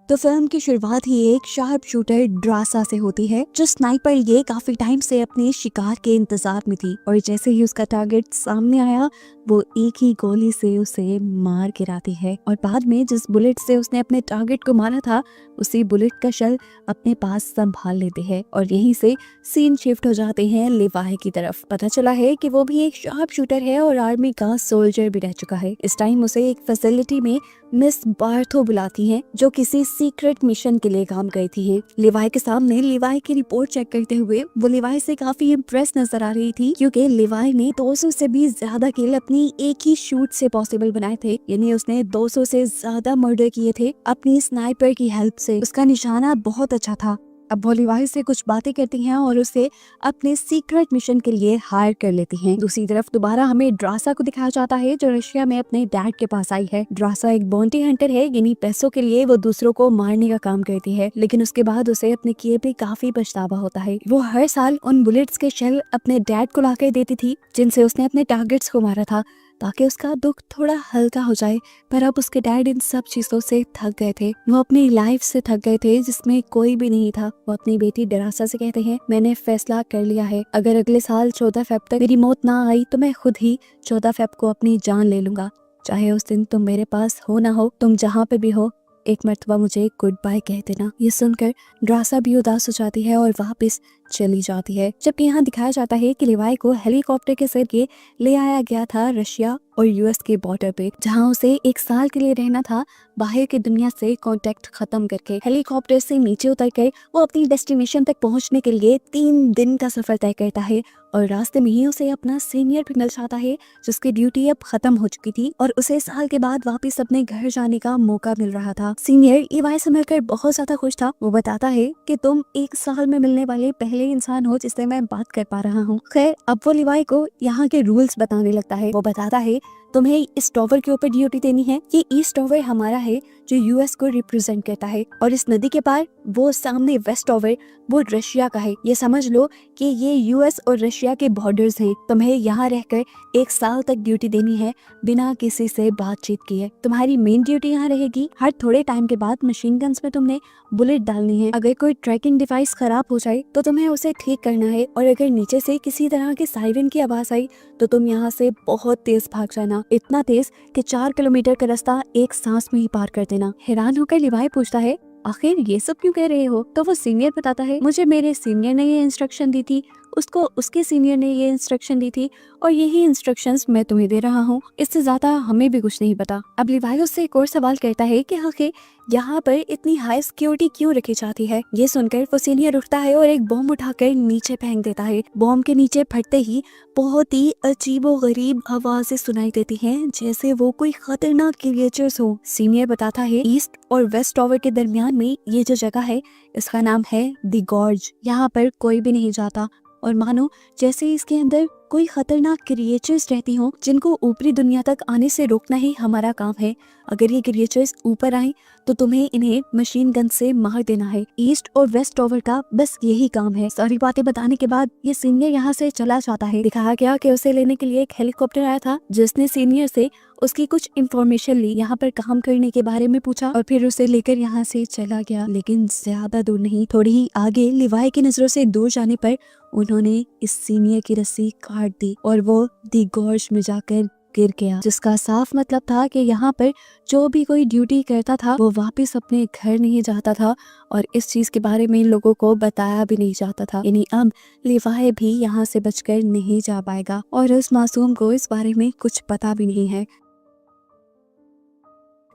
तो फिल्म की शुरुआत ही एक शार्प शूटर ड्रासा से होती है, जो स्नाइपर ये काफी टाइम से अपने शिकार के इंतजार में थी और जैसे ही उसका टारगेट सामने आया वो एक ही गोली से उसे मार गिराती है और बाद में जिस बुलेट से उसने अपने टारगेट को मारा था उसी बुलेट का शल अपने पास संभाल लेते हैं और यहीं से सीन शिफ्ट हो जाते हैं लिवाई की तरफ। पता चला है कि वो भी एक शार्प शूटर है और आर्मी का सोल्जर भी रह चुका है। इस टाइम उसे एक फैसिलिटी में मिस बार्थो बुलाती हैं, जो किसी सीक्रेट मिशन के लिए काम करती है। लिवाई के सामने लिवाई की रिपोर्ट चेक करते हुए वो लिवाई से काफी इम्प्रेस नजर आ रही थी, क्योंकि लिवाई ने 200 से भी ज्यादा किल अपनी एक ही शूट से पॉसिबल बनाए थे। यानी उसने 200 से ज्यादा मर्डर किए थे अपनी स्नाइपर की हेल्प से। उसका निशाना बहुत अच्छा था। अब वो लिवाई से कुछ बातें करती हैं और उसे अपने सीक्रेट मिशन के लिए हायर कर लेती हैं। दूसरी तरफ दोबारा हमें ड्रासा को दिखाया जाता है, जो रशिया में अपने डैड के पास आई है। ड्रासा एक बाउंटी हंटर है, यानी पैसों के लिए वो दूसरों को मारने का काम करती है, लेकिन उसके बाद उसे अपने किए पे काफी पछतावा होता है। वो हर साल उन बुलेट्स के शेल अपने डैड को लाकर देती थी जिनसे उसने अपने टारगेट्स को मारा था, ताकि उसका दुख थोड़ा हल्का हो जाए। पर अब उसके डैड इन सब चीजों से थक गए थे। वो अपनी लाइफ से थक गए थे जिसमें कोई भी नहीं था। वो अपनी बेटी ड्रासा से कहते हैं, मैंने फैसला कर लिया है, अगर अगले साल 14 फेब तक मेरी मौत ना आई तो मैं खुद ही 14 फेब को अपनी जान ले लूंगा। चाहे उस दिन तुम मेरे पास हो ना हो, तुम जहाँ पे भी हो, एक मर्तबा मुझे गुड बाय कह देना। ये सुनकर ड्रासा भी उदास हो जाती है और वापस चली जाती है। जबकि यहाँ दिखाया जाता है कि लिवाई को हेलीकॉप्टर के जरिए ले आया गया था रशिया और यूएस के बॉर्डर पे, जहाँ उसे 1 साल के लिए रहना था, बाहर की दुनिया से कांटेक्ट खत्म करके। हेलीकॉप्टर से नीचे उतर कर वो अपनी डेस्टिनेशन तक पहुँचने के लिए 3 दिन का सफर तय करता है और रास्ते में ही उसे अपना सीनियर भी मिल जाता है, जिसकी ड्यूटी अब खत्म हो चुकी थी और उसे साल के बाद वापस अपने घर जाने का मौका मिल रहा था। सीनियर लिवाई से मिलकर बहुत ज्यादा खुश था। वो बताता है कि तुम 1 साल में मिलने वाले पहले इंसान हो जिससे मैं बात कर पा रहा हूँ। खैर, अब वो लिवाई को यहाँ के रूल्स बताने लगता है। वो बताता है, तुम्हें इस टॉवर के ऊपर ड्यूटी देनी है। ये ईस्ट टॉवर हमारा है जो यूएस को रिप्रेजेंट करता है, और इस नदी के पार वो सामने वेस्ट टॉवर वो रशिया का है। ये समझ लो कि ये यूएस और रशिया के बॉर्डर्स हैं। तुम्हें यहाँ रहकर 1 साल तक ड्यूटी देनी है बिना किसी से बातचीत किए। तुम्हारी मेन ड्यूटी यहाँ रहेगी, हर थोड़े टाइम के बाद मशीन गन्स में तुमने बुलेट डालनी है। अगर कोई ट्रैकिंग डिवाइस खराब हो जाए तो तुम्हें उसे ठीक करना है, और अगर नीचे से किसी तरह के सायरन की आवाज आई तो तुम यहाँ से बहुत तेज भाग जाना, इतना तेज कि 4 किलोमीटर का रास्ता एक सांस में ही पार कर देना। हैरान होकर लिवाई पूछता है, आखिर ये सब क्यों कह रहे हो? तो वो सीनियर बताता है, मुझे मेरे सीनियर ने ये इंस्ट्रक्शन दी थी, उसको उसके सीनियर ने ये इंस्ट्रक्शन दी थी, और यही इंस्ट्रक्शंस मैं तुम्हें दे रहा हूँ। इससे ज्यादा हमें भी कुछ नहीं पता। अब लिवाई उससे एक और सवाल करता है कि आखिर यहाँ पर इतनी हाई सिक्योरिटी क्यों रखी जाती है? ये सुनकर वो सीनियर उठता है और एक बॉम्ब उठाकर नीचे फेंक देता है। बॉम्ब के नीचे फटते ही बहुत ही अजीबोगरीब आवाजें सुनाई देती हैं, जैसे वो कोई खतरनाक क्रिएचर्स हो। सीनियर बताता है, ईस्ट और वेस्ट टॉवर के दरमियान में ये जो जगह है इसका नाम है द गॉर्ज। यहाँ पर कोई भी नहीं जाता और मानो जैसे इसके अंदर कोई खतरनाक क्रिएचर्स रहती हों, जिनको ऊपरी दुनिया तक आने से रोकना ही हमारा काम है। अगर ये क्रिएचर्स ऊपर आए तो तुम्हें इन्हें मशीन गन से मार देना है। ईस्ट और वेस्ट टॉवर का बस यही काम है। सारी बातें बताने के बाद ये सीनियर यहाँ से चला जाता है। दिखाया गया कि उसे लेने के लिए एक हेलीकॉप्टर आया था, जिसने सीनियर से उसकी कुछ इंफॉर्मेशन ली, यहाँ पर काम करने के बारे में पूछा और फिर उसे लेकर यहाँ से चला गया। लेकिन ज्यादा दूर नहीं, थोड़ी ही आगे लिवाई की नजरों से दूर जाने पर उन्होंने इस सीनियर की रस्सी काट दी और वो दी गॉर्ज में जाकर गिर गया, जिसका साफ मतलब था कि यहाँ पर जो भी कोई ड्यूटी करता था वो वापस अपने घर नहीं जाता था, और इस चीज के बारे में लोगों को बताया भी नहीं जाता था। यानी अब लिवाई भी यहाँ से बचकर नहीं जा पाएगा और उस मासूम को इस बारे में कुछ पता भी नहीं है।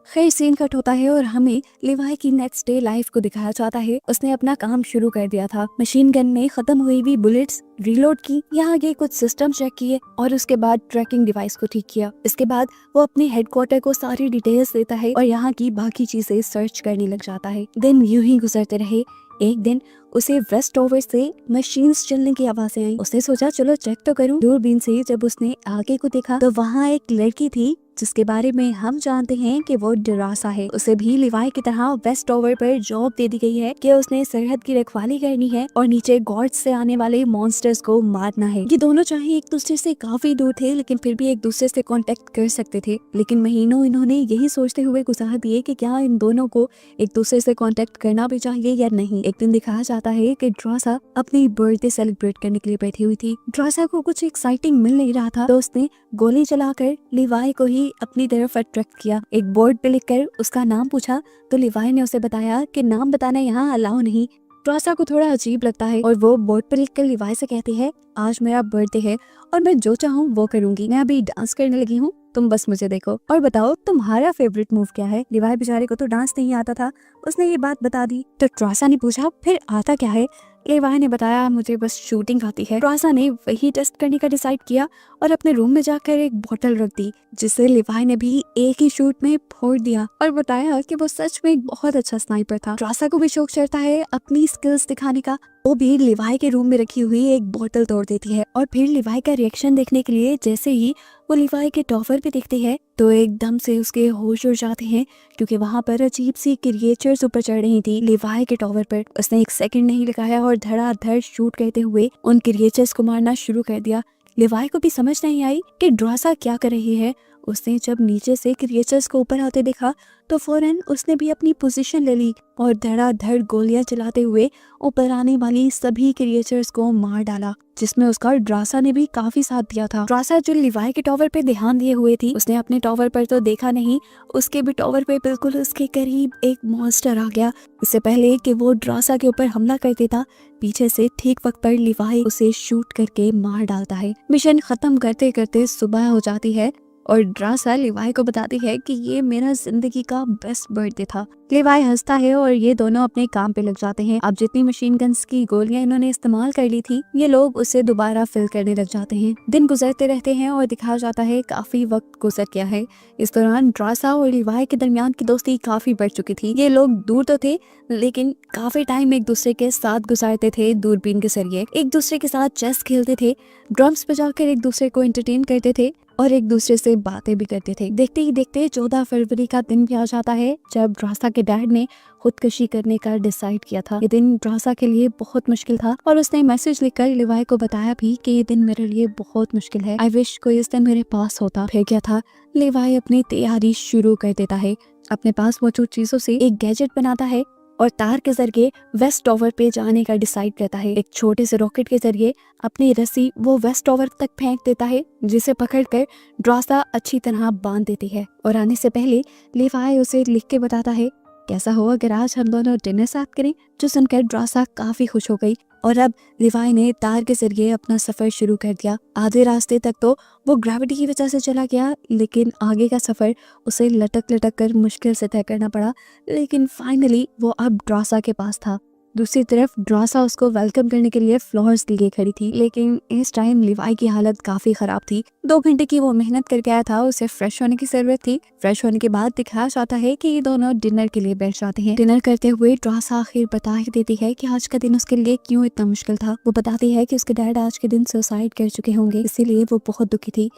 खैर, सीन कट होता है और हमें लिवाई की नेक्स्ट डे लाइफ को दिखाया जाता है। उसने अपना काम शुरू कर दिया था। मशीन गन में खत्म हुई हुई बुलेट्स रीलोड की, यहाँ आगे कुछ सिस्टम चेक किए और उसके बाद ट्रैकिंग डिवाइस को ठीक किया। इसके बाद वो अपने हेडक्वार्टर को सारी डिटेल्स देता है और यहाँ की बाकी चीजें सर्च करने लग जाता है। दिन यूं ही गुजरते रहे। एक दिन उसे वेस्ट ओवर से मशीन्स चलने की आवाजें आई। उसने सोचा चलो चेक तो करूं। दूरबीन से जब उसने आगे को देखा तो वहाँ एक लड़की थी जिसके बारे में हम जानते हैं कि वो ड्रासा है। उसे भी लिवाई की तरह वेस्ट ओवर पर जॉब दे दी गई है कि उसने सरहद की रखवाली करनी है और नीचे गॉड्स से आने वाले मॉन्स्टर्स को मारना है। ये दोनों चाहे एक दूसरे से काफी दूर थे लेकिन फिर भी एक दूसरे से कांटेक्ट कर सकते थे। लेकिन महीनों इन्होंने यही सोचते हुए गुजार दिए कि क्या इन दोनों को एक दूसरे से कांटेक्ट करना भी चाहिए या नहीं। एक दिन दिखाया जाता है कि ड्रासा अपनी बर्थडे सेलिब्रेट करने के लिए बैठी हुई थी। ड्रासा को कुछ एक्साइटिंग मिल नहीं रहा था तो उसने गोली चलाकर लिवाई को ही अपनी तरफ अट्रैक्ट किया। एक बोर्ड पे लिखकर उसका नाम पूछा तो लिवाई ने उसे बताया कि नाम बताना यहाँ अलाउ नहीं। ड्रासा को थोड़ा अजीब लगता है और वो बोर्ड पर लिखकर लिवाई से कहती है आज मेरा बर्थडे है और मैं जो चाहूँ वो करूंगी। मैं अभी डांस करने लगी हूँ, तुम बस मुझे देखो और बताओ तुम्हारा फेवरेट मूव क्या है। लिवाई बेचारे को तो डांस नहीं आता था, उसने ये बात बता दी। तो ड्रासा ने पूछा फिर आता क्या है। लिवाई ने बताया मुझे बस शूटिंग आती है। ड्रासा ने वही टेस्ट करने का डिसाइड किया और अपने रूम में जाकर एक बोतल रख दी जिसे लिवाई ने भी एक ही शूट में फोड़ दिया और बताया कि वो सच में एक बहुत अच्छा स्नाइपर था। ड्रासा को भी शौक चढ़ता है अपनी स्किल्स दिखाने का। वो भी लिवाई के रूम में रखी हुई एक बोतल तोड़ देती है और फिर लिवाई का रिएक्शन देखने के लिए जैसे ही वो लिवाई के टॉवर पे देखती है तो एकदम से उसके होश उड़ जाते हैं क्योंकि वहाँ पर अजीब सी क्रिएचर्स ऊपर चढ़ रही थी लिवाई के टॉवर पर। उसने एक सेकंड नहीं लगाया और धड़ाधड़ शूट करते हुए उन क्रिएचर्स को मारना शुरू कर दिया। लिवाई को भी समझ नहीं आई कि ड्रासा क्या कर रही है। उसने जब नीचे से क्रिएचर्स को ऊपर आते देखा तो फौरन उसने भी अपनी पोजीशन ले ली और धड़ाधड़ गोलियां चलाते हुए ऊपर आने वाली सभी क्रिएचर्स को मार डाला, जिसमें उसका ड्रासा ने भी काफी साथ दिया था। ड्रासा जो लिवाई के टॉवर पे ध्यान दिए हुए थी, उसने अपने टॉवर पर तो देखा नहीं, उसके भी टॉवर पे बिल्कुल उसके करीब एक मॉन्स्टर आ गया। इससे पहले कि वो ड्रासा के ऊपर हमला कर देता, पीछे से ठीक वक्त पर लिवाई उसे शूट करके मार डालता है। मिशन खत्म करते करते सुबह हो जाती है और ड्रासा लिवाई को बताती है कि ये मेरा जिंदगी का बेस्ट बर्थडे था। लिवाई हंसता है और ये दोनों अपने काम पे लग जाते हैं। अब जितनी मशीन गन्स की गोलियां इन्होंने इस्तेमाल कर ली थी, ये लोग उसे दोबारा फिल करने लग जाते हैं। दिन गुजरते रहते हैं और दिखाया जाता है काफी वक्त गुजर गया है। इस दौरान ड्रासा और लिवाई के दरमियान की दोस्ती काफी बढ़ चुकी थी। ये लोग दूर तो थे लेकिन काफी टाइम एक दूसरे के साथ गुजारते थे। दूरबीन के जरिए एक दूसरे के साथ चेस खेलते थे, ड्रम्स बजाकर एक दूसरे को एंटरटेन करते थे और एक दूसरे से बातें भी करते थे। देखते ही देखते 14 फरवरी का दिन भी आ जाता है जब ड्रासा के डैड ने खुदकुशी करने का डिसाइड किया था। ये दिन ड्रासा के लिए बहुत मुश्किल था और उसने मैसेज लिखकर लिवाई को बताया भी कि ये दिन मेरे लिए बहुत मुश्किल है, आई विश कोई इस दिन मेरे पास होता। फिर क्या था, लिवाई अपनी तैयारी शुरू कर देता है। अपने पास मौजूद चीजों से एक गैजेट बनाता है और तार के जरिए वेस्ट टॉवर पे जाने का डिसाइड करता है। एक छोटे से रॉकेट के जरिए अपनी रस्सी वो वेस्ट टॉवर तक फेंक देता है, जिसे पकड़कर ड्रासा अच्छी तरह बांध देती है और आने से पहले लिवाई उसे लिख के बताता है कैसा हो अगर आज हम दोनों डिनर साथ करें। जो सुनकर ड्रासा काफी खुश हो गई और अब लिवाई ने तार के जरिए अपना सफर शुरू कर दिया। आधे रास्ते तक तो वो ग्रेविटी की वजह से चला गया, लेकिन आगे का सफर उसे लटक लटक कर मुश्किल से तय करना पड़ा। लेकिन फाइनली वो अब ड्रासा के पास था। दूसरी तरफ ड्रासा उसको वेलकम करने के लिए फ्लोर्स लिए खड़ी थी, लेकिन इस टाइम लिवाई की हालत काफी खराब थी। 2 घंटे की वो मेहनत करके आया था, उसे फ्रेश होने की जरूरत थी। फ्रेश होने के बाद दिखाया जाता है कि ये दोनों डिनर के लिए बैठ जाते हैं। डिनर करते हुए ड्रासा आखिर बता ही देती है कि आज का दिन उसके लिए क्यों इतना मुश्किल था। वो बताती है कि उसके डैड आज के दिन सुसाइड कर चुके होंगे, इसीलिए वो बहुत दुखी थी।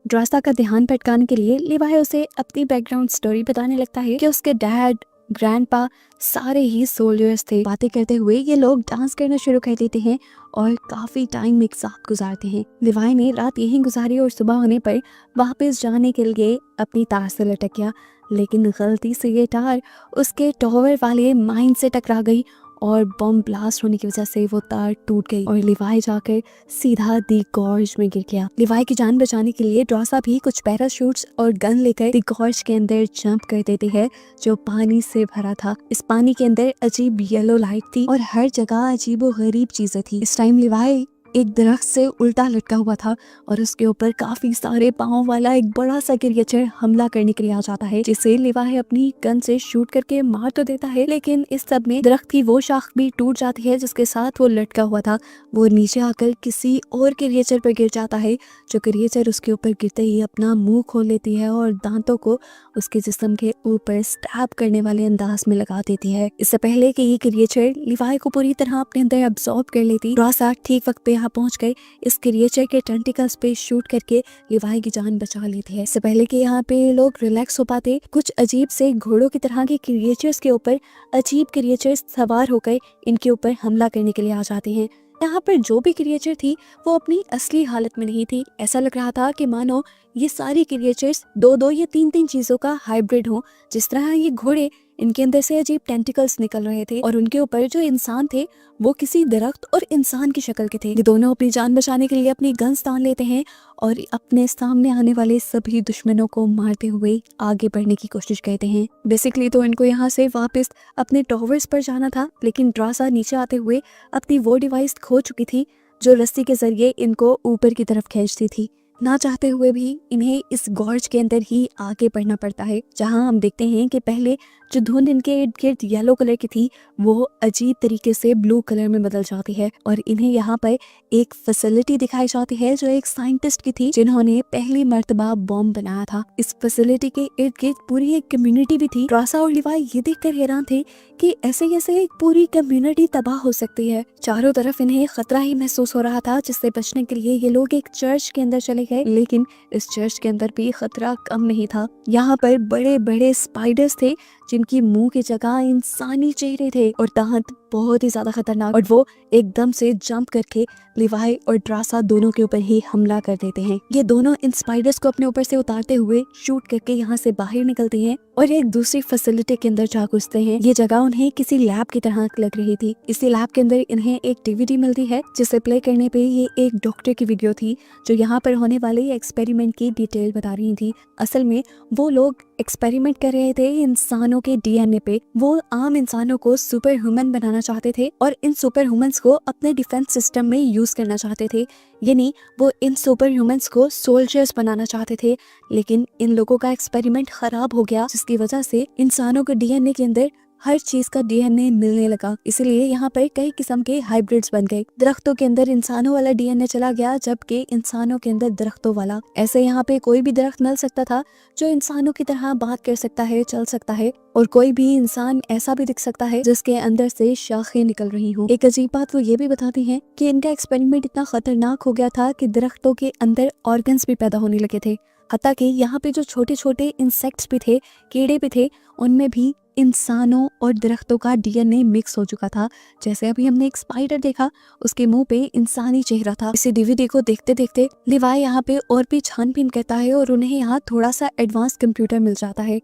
ड्रासा का ध्यान भटकाने के लिए लिवाई उसे अपनी बैकग्राउंड स्टोरी बताने लगता है कि उसके डैड, ग्रैंडपा सारे ही सोल्जर्स थे। बातें करते हुए ये लोग डांस करना शुरू कर देते हैं और काफी टाइम एक साथ गुजारते हैं। लिवाई ने रात यहीं गुजारी और सुबह होने पर वापस जाने के लिए अपनी तार से लटक गया, लेकिन गलती से ये तार उसके टॉवर वाले माइन से टकरा गई और बम ब्लास्ट होने की वजह से वो तार टूट गई और लिवाई जाकर सीधा दी गॉर्ज में गिर गया। लिवाई की जान बचाने के लिए ड्रासा भी कुछ पैराशूट्स और गन लेकर दी गॉर्ज के अंदर जंप कर देते हैं, जो पानी से भरा था। इस पानी के अंदर अजीब येलो लाइट थी और हर जगह अजीबो गरीब चीजें थी। इस टाइम लिवाई एक दरख्त से उल्टा लटका हुआ था और उसके ऊपर काफी सारे पाँव वाला एक बड़ा सा क्रिएचर हमला करने के लिए आ जाता है, जिसे लिवाई अपनी गन से शूट करके मार तो देता है, लेकिन इस सब में दरख्त की वो शाख भी टूट जाती है जिसके साथ वो लटका हुआ था। वो नीचे आकर किसी और क्रिएचर पर गिर जाता है, जो क्रिएचर उसके ऊपर गिरते ही अपना मुंह खोल लेती है और दांतों को उसके जिस्म के ऊपर स्टैब करने वाले अंदाज में लगा देती है। इससे पहले कि ये क्रिएचर लिवाई को पूरी तरह अपने अंदर अब्सॉर्ब कर लेती, ड्रासा ठीक वक्त पे यहाँ पहुंच गए इस क्रिएचर के टेंटिकल्स पे शूट करके लिवाई की जान बचा लेती है। इससे पहले कि यहाँ पे लोग रिलैक्स हो पाते, कुछ अजीब से घोड़ों की तरह के क्रिएचर्स के ऊपर अजीब क्रिएचर्स सवार होकर इनके ऊपर हमला करने के लिए आ जाते हैं। यहाँ पर जो भी क्रिएचर थी वो अपनी असली हालत में नहीं थी। ऐसा लग रहा था कि मानो ये सारी क्रिएचर्स दो या तीन तीन चीजों का हाइब्रिड हो। जिस तरह ये घोड़े, इनके अंदर से अजीब टेंटिकल्स निकल रहे थे और उनके ऊपर जो इंसान थे वो किसी दरख्त और इंसान की शक्ल के थे। ये दोनों अपनी जान बचाने के लिए अपनी गन्स तान लेते हैं और अपने सामने आने वाले सभी दुश्मनों को मारते हुए आगे बढ़ने की कोशिश करते हैं। बेसिकली तो इनको यहाँ से वापस अपने टॉवर्स पर जाना था, लेकिन ड्रासा नीचे आते हुए अपनी वो डिवाइस खो चुकी थी जो रस्सी के जरिए इनको ऊपर की तरफ खींचती थी। ना चाहते हुए भी इन्हें इस गॉर्ज के अंदर ही आगे बढ़ना पड़ता है, जहां हम देखते हैं कि पहले जो धुंध इनके इर्द गिर्द येलो कलर की थी वो अजीब तरीके से ब्लू कलर में बदल जाती है और इन्हें यहाँ पर एक फैसिलिटी दिखाई जाती है जो एक साइंटिस्ट की थी जिन्होंने पहली मर्तबा बॉम्ब बनाया था। इस फैसिलिटी के इर्द गिर्द पूरी एक कम्युनिटी भी थी। ड्रासा और लिवाई ये देखकर हैरान थे कि ऐसे कैसे एक पूरी कम्युनिटी तबाह हो सकती है। चारों तरफ इन्हें खतरा ही महसूस हो रहा था, जिससे बचने के लिए ये लोग एक चर्च के अंदर चले गए, लेकिन इस चर्च के अंदर भी खतरा कम नहीं था। यहाँ पर बड़े बड़े स्पाइडर्स थे जिनकी मुंह की जगह इंसानी चेहरे थे और दांत बहुत ही ज्यादा खतरनाक, और वो एकदम से जंप करके लिवाई और ड्रासा दोनों के ऊपर ही हमला कर देते हैं। ये दोनों इन स्पाइडर्स को अपने ऊपर से उतारते हुए शूट करके यहाँ से बाहर निकलते हैं और एक दूसरी फैसिलिटी के अंदर जा घुसते हैं। ये जगह उन्हें किसी लैब की तरह लग रही थी। इसी लैब के अंदर इन्हें एक डीवीडी मिलती है जिसे प्ले करने पे ये एक डॉक्टर की वीडियो थी जो यहाँ पर होने वाले एक्सपेरिमेंट की डिटेल बता रही थी। असल में वो लोग एक्सपेरिमेंट कर रहे थे इंसानों के डीएनए पे। वो आम इंसानों को सुपर ह्यूमन बनाना चाहते थे और इन सुपर ह्यूमंस को अपने डिफेंस सिस्टम में यूज करना चाहते थे, यानी वो इन सुपर ह्यूमंस को सोल्जर्स बनाना चाहते थे। लेकिन इन लोगों का एक्सपेरिमेंट खराब हो गया, जिसकी वजह से इंसानों के डीएनए के अंदर हर चीज का डीएनए मिलने लगा। इसलिए यहाँ पर कई किस्म के हाइब्रिड्स बन गए। दरख्तों के अंदर इंसानों वाला डीएनए चला गया, जबकि इंसानों के अंदर दरख्तों वाला। ऐसे यहाँ पे कोई भी दरख्त मिल सकता था जो इंसानों की तरह बात कर सकता है, चल सकता है, और कोई भी इंसान ऐसा भी दिख सकता है जिसके अंदर से शाखें निकल रही हो। एक अजीब बात वो ये भी बताती है कि इनका एक्सपेरिमेंट इतना खतरनाक हो गया था कि दरख्तों के अंदर ऑर्गन्स भी पैदा होने लगे थे। हत्ता कि यहाँ पे जो छोटे छोटे इंसेक्ट्स भी थे, कीड़े भी थे, उनमें भी इंसानों और दरख्तों का डीएनए मिक्स हो चुका था। जैसे अभी हमने एक स्पाइडर देखा, उसके मुंह पे इंसानी चेहरा था। इसे डीवीडी को देखते देखते लिवाई यहाँ पे और भी छानबीन करता है और उन्हें यहाँ थोड़ा सा एडवांस कंप्यूटर मिल जाता है।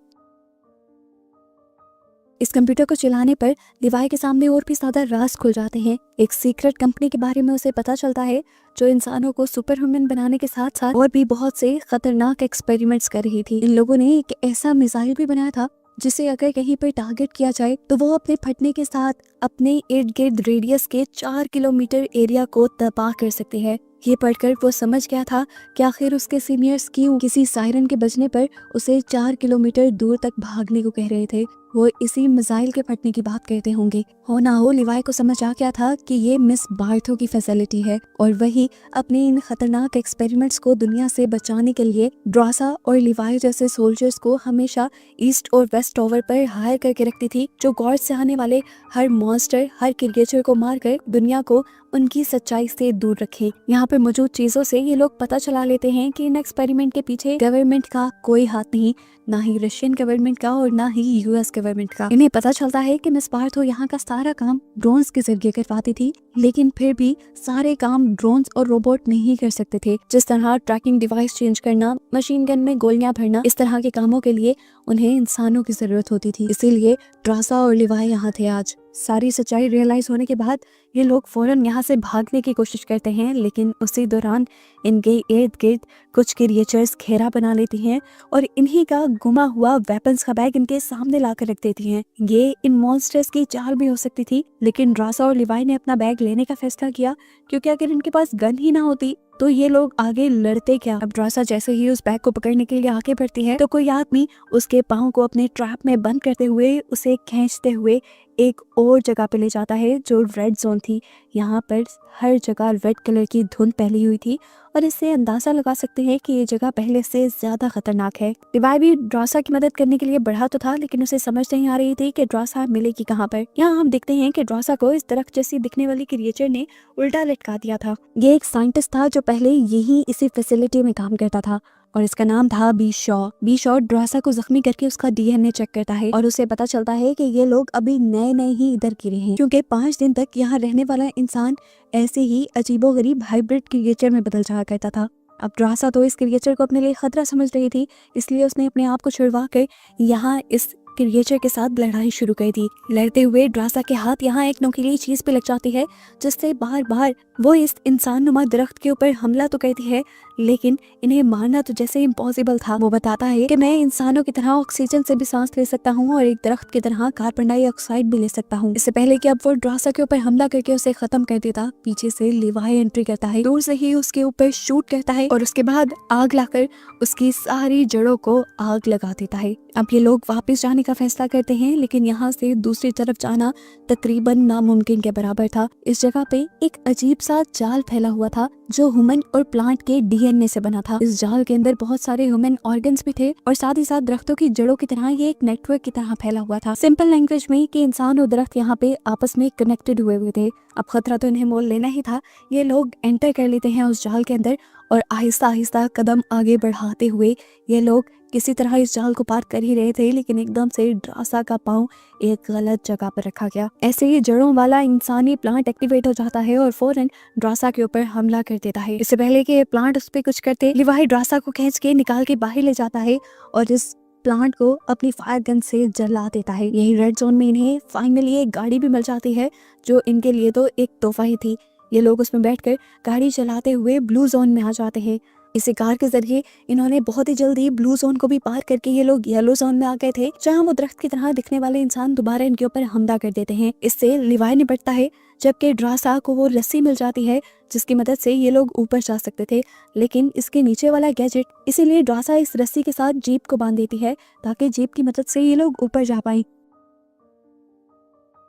इस कंप्यूटर को चलाने पर लिवाई के सामने और भी ज्यादा राज खुल जाते हैं। एक सीक्रेट कंपनी के बारे में उसे पता चलता है जो इंसानों को सुपर ह्यूमन बनाने के साथ साथ और भी बहुत से खतरनाक एक्सपेरिमेंट्स कर रही थी। इन लोगों ने एक ऐसा मिसाइल भी बनाया था जिसे अगर कहीं पर टारगेट किया जाए तो वो अपने फटने के साथ अपने इर्द गिर्द रेडियस के 4 किलोमीटर एरिया को तबाह कर सकती है। ये पढ़कर वो समझ गया था कि आखिर उसके सीनियर्स क्यों किसी सायरन के बजने पर उसे 4 किलोमीटर दूर तक भागने को कह रहे थे। वो इसी मिसाइल के फटने की बात करते होंगे। हो ना हो लिवाई को समझ आ गया था कि ये मिस बार्थो की फैसिलिटी है और वही अपने इन खतरनाक एक्सपेरिमेंट्स को दुनिया से बचाने के लिए ड्रासा और लिवाई जैसे सोल्जर्स को हमेशा ईस्ट और वेस्ट टॉवर पर हायर करके रखती थी, जो गॉड से आने वाले हर मॉन्स्टर, हर क्रिएचर को मारकर दुनिया को उनकी सच्चाई से दूर रखें। यहाँ पे मौजूद चीजों से ये लोग पता चला लेते हैं कि इन एक्सपेरिमेंट के पीछे गवर्नमेंट का कोई हाथ नहीं, ना ही रशियन गवर्नमेंट का और ना ही यूएस गवर्नमेंट का। इन्हें पता चलता है कि मिस बार्थो यहाँ का सारा काम ड्रोन्स के जरिए करवाती थी, लेकिन फिर भी सारे काम ड्रोन्स और रोबोट नहीं कर सकते थे। जिस तरह ट्रैकिंग डिवाइस चेंज करना, मशीन गन में गोलियां भरना, इस तरह के कामों के लिए उन्हें इंसानों की जरूरत होती थी। इसीलिए ड्रासा और लिवाई यहाँ थे आज। सारी सच्चाई रियलाइज होने के बाद ये लोग फौरन यहाँ से भागने की कोशिश करते हैं, लेकिन उसी दौरान इनके इर्द गिर्द कुछ क्रिएचर्स घेरा बना लेती हैं और इन्हीं का गुमा हुआ वेपन्स का बैग इनके सामने ला कर रख देती हैं। ये इन मॉन्स्टर्स की चाल भी हो सकती थी, लेकिन ड्रासा और लिवाई ने अपना बैग लेने का फैसला किया, क्योंकि अगर इनके पास गन ही ना होती तो ये लोग आगे लड़ते क्या। अब ड्रासा जैसे ही उस बैग को पकड़ने के लिए आगे बढ़ती है तो कोई आदमी उसके पाँव को अपने ट्रैप में बंद करते हुए उसे खींचते हुए एक और जगह पे ले जाता है जो रेड जोन थी। यहाँ पर हर जगह रेड कलर की धुंध फैली हुई थी और इससे अंदाजा लगा सकते हैं कि ये जगह पहले से ज्यादा खतरनाक है। लिवाई भी ड्रासा की मदद करने के लिए बढ़ा तो था, लेकिन उसे समझ नहीं आ रही थी कि ड्रासा मिलेगी कहाँ पर। यहाँ हम देखते हैं कि ड्रासा को इस दरख्त जैसी दिखने वाली क्रिएचर ने उल्टा लटका दिया था। ये एक साइंटिस्ट था जो पहले यही इसी फैसिलिटी में काम करता था और इसका नाम था बी शॉ ड्रासा को जख्मी करके उसका डीएनए चेक करता है और उसे पता चलता है कि ये लोग अभी नए नए ही इधर गिरे हैं, क्योंकि 5 दिन तक यहाँ रहने वाला इंसान ऐसे ही अजीबोगरीब हाइब्रिड क्रिएचर में बदल जाया करता था। अब ड्रासा तो इस क्रिएचर को अपने लिए खतरा समझ रही थी, इसलिए उसने अपने आप को छुड़वा कर यहाँ इस क्रिएचर के साथ लड़ाई शुरू कर दी। लड़ते हुए ड्रासा के हाथ यहाँ एक नुकीली चीज पे लग जाती है, जिससे बार बार वो इस इंसान नुमा दरख्त के ऊपर हमला तो करती है, लेकिन इन्हें मारना तो जैसे इम्पॉसिबल था। वो बताता है कि मैं इंसानों की तरह ऑक्सीजन से भी सांस ले सकता हूँ और एक दरख्त की तरह कार्बन डाइऑक्साइड भी ले सकता हूँ। इससे पहले कि अब वो ड्रासा के ऊपर हमला करके उसे खत्म कर देता, पीछे से लिवाई एंट्री करता है, दूर से ही उसके ऊपर शूट करता है और उसके बाद आग लाकर उसकी सारी जड़ों को आग लगा देता है। अब ये लोग वापस जाने का फैसला करते हैं, लेकिन यहाँ से दूसरी तरफ जाना तकरीबन नामुमकिन के बराबर था। इस जगह पे एक अजीब सा जाल फैला हुआ था जो ह्यूमन और प्लांट के डीएनए से बना था। इस जाल के अंदर बहुत सारे ह्यूमन ऑर्गन्स भी थे और साथ ही साथ दरख्तों की जड़ों की तरह ये एक नेटवर्क की तरह फैला हुआ था। सिंपल लैंग्वेज में कि इंसान और दरख्त यहाँ पे आपस में कनेक्टेड हुए थे। अब खतरा तो इन्हें मोल लेना ही था। ये लोग एंटर कर लेते हैं उस जाल के अंदर और आहिस्ता आहिस्ता कदम आगे बढ़ाते हुए ये लोग किसी तरह इस जाल को पार कर ही रहे थे, लेकिन एकदम से ड्रासा का पाँव एक गलत जगह पर रखा गया। ऐसे ही जड़ों वाला इंसानी प्लांट एक्टिवेट हो जाता है और फौरन ड्रासा के ऊपर हमला कर देता है। इससे पहले कि प्लांट उस पर कुछ करते, लिवाई ड्रासा को खींच के निकाल के बाहर ले जाता है और इस प्लांट को अपनी फायर गन से जला देता है। यही रेड जोन में इन्हें फाइनली एक गाड़ी भी मिल जाती है जो इनके लिए तो एक तोहफा ही थी। ये लोग उसमें बैठकर गाड़ी चलाते हुए ब्लू जोन में आ जाते हैं। इसी कार के जरिए इन्होंने बहुत ही जल्दी ब्लू जोन को भी पार करके ये लोग येलो जोन में आ गए थे, जहां वो दरख्त की तरह दिखने वाले इंसान दोबारा इनके ऊपर हमला कर देते हैं। इससे लिवाई निपटता है, जबकि ड्रासा को वो रस्सी मिल जाती है जिसकी मदद से ये लोग ऊपर जा सकते थे, लेकिन इसके नीचे वाला गैजेट, इसीलिए ड्रासा इस रस्सी के साथ जीप को बांध देती है ताकि जीप की मदद से ये लोग ऊपर जा पाए।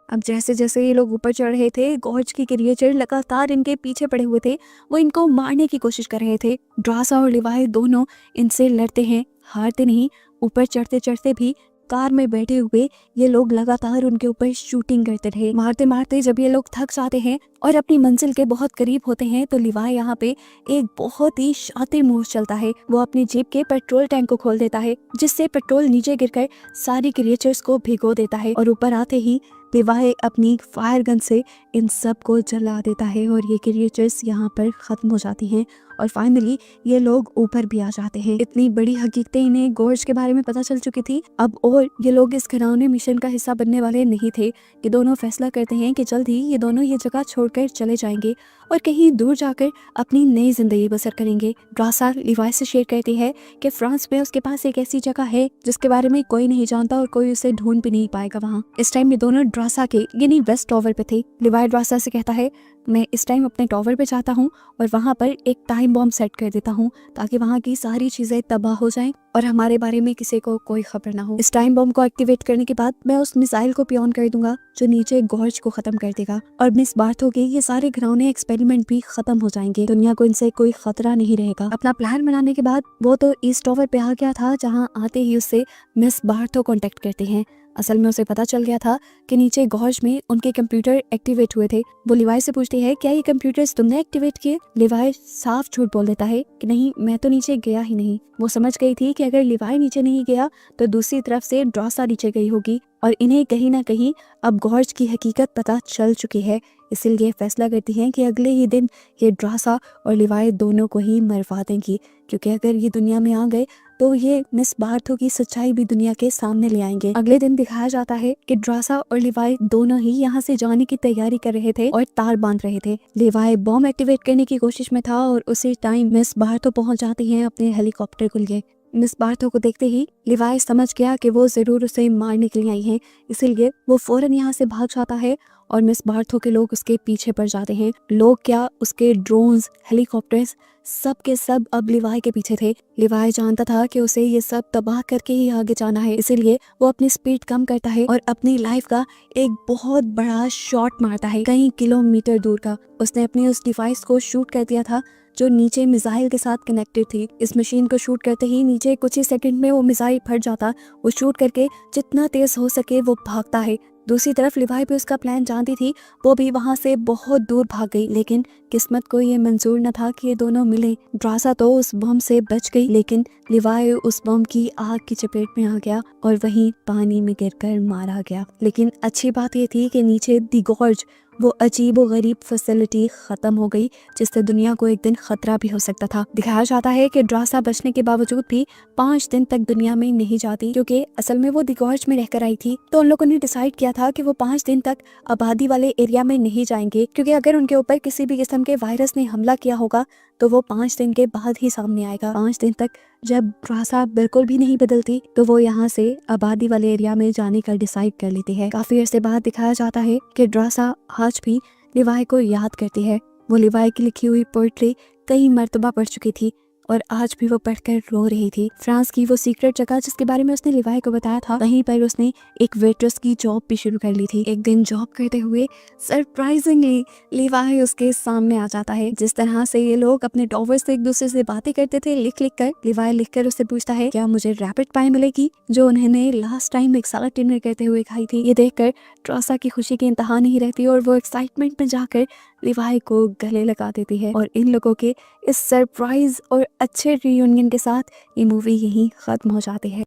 अब जैसे जैसे ये लोग ऊपर चढ़ रहे थे, गॉर्ज की क्रिएचर लगातार इनके पीछे पड़े हुए थे। वो इनको मारने की कोशिश कर रहे थे। ड्रासा और लिवाई दोनों इनसे लड़ते हैं, हारते नहीं। ऊपर चढ़ते चढ़ते भी कार में बैठे हुए ये लोग लगातार उनके ऊपर शूटिंग करते रहे। मारते मारते जब ये लोग थक जाते हैं और अपनी मंजिल के बहुत करीब होते हैं तो लिवाई यहाँ पे एक बहुत ही शातिर मूव चलता है। वो अपनी जीप के पेट्रोल टैंक को खोल देता है, जिससे पेट्रोल नीचे गिरकर सारी क्रिएचर्स को भिगो देता है और ऊपर आते ही लिवाई अपनी फायर गन से इन सब को जला देता है और ये क्रिएचर्स यहाँ पर खत्म हो जाती हैं और फाइनली ये लोग ऊपर भी आ जाते हैं। इतनी बड़ी हकीकतें इन्हें गॉर्ज के बारे में पता चल चुकी थी अब, और ये लोग इस घिनौने मिशन का हिस्सा बनने वाले नहीं थे। ये दोनों फैसला करते हैं कि जल्द ही ये दोनों ये जगह छोड़कर चले जाएंगे और कहीं दूर जाकर अपनी नई जिंदगी बसर करेंगे। ड्रासा लिवाई से शेयर करती है कि फ्रांस में उसके पास एक ऐसी जगह है जिसके बारे में कोई नहीं जानता और कोई उसे ढूंढ भी नहीं पाएगा वहाँ। इस टाइम ये दोनों ड्रासा के यानी वेस्ट टॉवर पे थे। लिवाई ड्रासा से कहता है, मैं इस टाइम अपने टॉवर पे जाता हूँ और वहाँ पर एक टाइम बॉम्ब सेट कर देता हूँ ताकि वहाँ की सारी चीजें तबाह हो जाएं और हमारे बारे में किसी को कोई खबर ना हो। इस टाइम बॉम्ब को एक्टिवेट करने के बाद मैं उस मिसाइल को पियोन कर दूंगा जो नीचे गॉर्ज को खत्म कर देगा और मिस बार्थो के ये सारे घिनौने एक्सपेरिमेंट भी खत्म हो जाएंगे। दुनिया को इनसे कोई खतरा नहीं रहेगा। अपना प्लान बनाने के बाद वो तो ईस्ट टॉवर पे आ गया था, जहाँ आते ही उससे मिस बार्थो कॉन्टेक्ट करते हैं। असल में उसे पता चल गया था कि नीचे गॉर्ज में उनके कंप्यूटर एक्टिवेट हुए थे। वो लिवाई से पूछती है, क्या ये कंप्यूटर्स तुमने एक्टिवेट किए? लिवाई साफ झूठ बोल देता है कि नहीं, मैं तो नीचे गया ही नहीं। वो समझ गई थी कि अगर लिवाई नीचे नहीं गया तो दूसरी तरफ से ड्रासा नीचे गई होगी और इन्हें कहीं ना कहीं अब गॉर्ज की हकीकत पता चल चुकी है। इसीलिए फैसला करती हैं कि अगले ही दिन ये ड्रासा और लिवाई दोनों को ही मरवा देंगी, क्योंकि अगर ये दुनिया में आ गए तो ये मिस बार्थो की सच्चाई भी दुनिया के सामने ले आएंगे। अगले दिन दिखाया जाता है कि ड्रासा और लिवाई दोनों ही यहाँ से जाने की तैयारी कर रहे थे और तार बांध रहे थे। लिवाई बॉम्ब एक्टिवेट करने की कोशिश में था और उसी टाइम मिस बार्थो पहुंच जाती हैं अपने हेलीकॉप्टर को लिए। मिस बार्थो को देखते ही लिवाई समझ गया कि वो जरूर उसे मारने के लिए आई हैं, इसीलिए वो फौरन यहाँ से भाग जाता है और मिस बार्थो के लोग उसके पीछे पड़ जाते हैं। लोग क्या, उसके ड्रोन्स, हेलीकॉप्टर्स, सब के सब अब लिवाई के पीछे थे। लिवाई जानता था कि उसे ये सब तबाह करके ही आगे जाना है, इसीलिए वो अपनी स्पीड कम करता है और अपनी लाइफ का एक बहुत बड़ा शॉट मारता है, कई किलोमीटर दूर का। उसने अपनी उस डिवाइस को शूट कर दिया था जो नीचे मिसाइल के साथ कनेक्टेड थी। इस मशीन को शूट करते ही नीचे कुछ ही सेकंड में वो मिसाइल फट जाता। वो शूट करके जितना तेज हो सके वो भागता है। दूसरी तरफ लिवाई भी उसका प्लान जानती थी, वो भी वहां से बहुत दूर भाग गई, लेकिन किस्मत को ये मंजूर न था कि ये दोनों मिले। ड्रासा तो उस बम से बच गई, लेकिन लिवाई उस बम की आग की चपेट में आ गया और वहीं पानी में गिरकर मारा गया। लेकिन अच्छी बात ये थी कि नीचे दी गॉर्ज, वो अजीब व गरीब फैसिलिटी खत्म हो गई जिससे दुनिया को एक दिन खतरा भी हो सकता था। दिखाया जाता है कि ड्रासा बचने के बावजूद भी 5 दिन तक दुनिया में नहीं जाती, क्योंकि असल में वो दी गॉर्ज में रहकर आई थी। तो उन लोगों ने डिसाइड किया था कि वो 5 दिन तक आबादी वाले एरिया में नहीं जाएंगे, क्योंकि अगर उनके ऊपर किसी भी किस्म के वायरस ने हमला किया होगा तो वो 5 दिन के बाद ही सामने आएगा। 5 दिन तक जब ड्रासा बिल्कुल भी नहीं बदलती तो वो यहाँ से आबादी वाले एरिया में जाने का डिसाइड कर लेती है। काफी अरसे बाद दिखाया जाता है कि ड्रासा आज भी लिवाई को याद करती है। वो लिवाई की लिखी हुई पोएट्री कई मर्तबा पढ़ चुकी थी और आज भी वो पढ़कर रो रही थी। फ्रांस की वो सीक्रेट जगह जिसके बारे में उसने लिवाई को बताया था, वहीं पर उसने एक वेट्रेस की जॉब भी शुरू कर ली थी। एक दिन जॉब करते हुए सरप्राइजिंगली लिवाई उसके सामने आ जाता है। जिस तरह से ये लोग अपने टॉवर्स से एक दूसरे से बातें करते थे लिख लिख कर, लिवाई लिख कर उससे पूछता है क्या मुझे रैपिड पाई मिलेगी जो उन्होंने लास्ट टाइम एक साल डिनर करते हुए खाई थी। ये देखकर ट्रासा की खुशी की इंतहा नहीं रहती और वो एक्साइटमेंट में जाकर लिवाई को गले लगा देती है। और इन लोगों के इस सरप्राइज और अच्छे रियूनियन के साथ ये मूवी यहीं खत्म हो जाती है।